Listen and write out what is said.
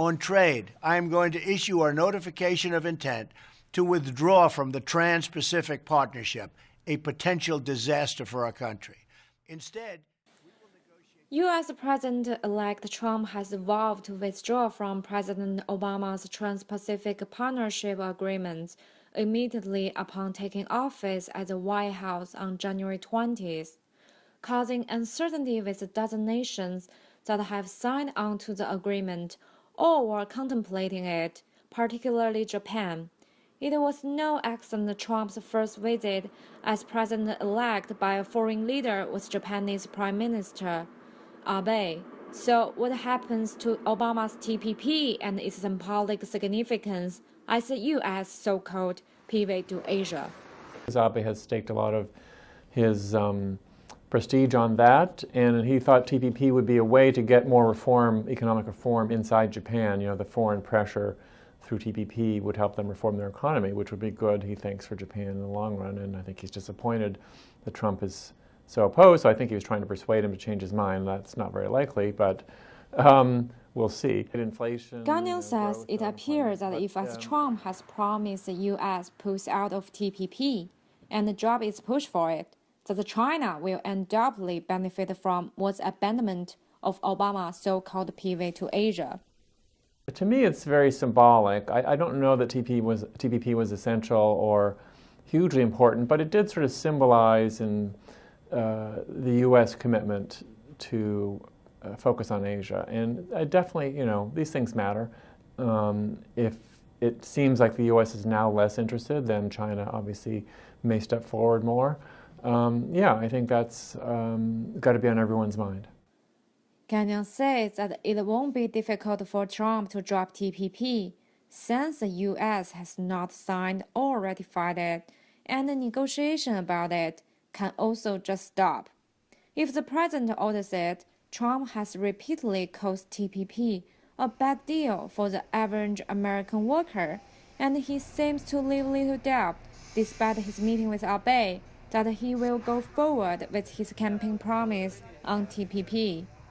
On trade, I am going to issue a notification of intent to withdraw from the Trans-Pacific Partnership, a potential disaster for our country. Instead, U.S. President-elect Trump has vowed to withdraw from President Obama's Trans-Pacific Partnership Agreement immediately upon taking office at the White House on January 20th, causing uncertainty with a dozen nations that have signed on to the agreement or were contemplating it, particularly Japan. It was no accident Trump's first visit as president-elect by a foreign leader was Japanese Prime Minister Abe. So what happens to Obama's TPP and its symbolic significance as the U.S. so-called pivot to Asia? Abe has staked a lot of his prestige on that, and he thought TPP would be a way to get more reform, economic reform inside Japan. You know, the foreign pressure through TPP would help them reform their economy, which would be good, he thinks, for Japan in the long run. And I think he's disappointed that Trump is so opposed. So I think he was trying to persuade him to change his mind. That's not very likely, but we'll see. Inflation. Gagnon says it appears that if, as Trump has promised, the U.S. pulls out of TPP and the job is pushed for it, that China will undoubtedly benefit from what's abandonment of Obama's so-called pivot to Asia. To me, it's very symbolic. I don't know that TPP was essential or hugely important, but it did sort of symbolize the U.S. commitment to focus on Asia. And I definitely, you know, these things matter. If it seems like the U.S. is now less interested, then China obviously may step forward more. Yeah, I think that's got to be on everyone's mind. Gagnon says that it won't be difficult for Trump to drop TPP, since the U.S. has not signed or ratified it, and the negotiation about it can also just stop. If the president orders it, Trump has repeatedly called TPP a bad deal for the average American worker, and he seems to leave little doubt, despite his meeting with Abe, that he will go forward with his campaign promise on TPP.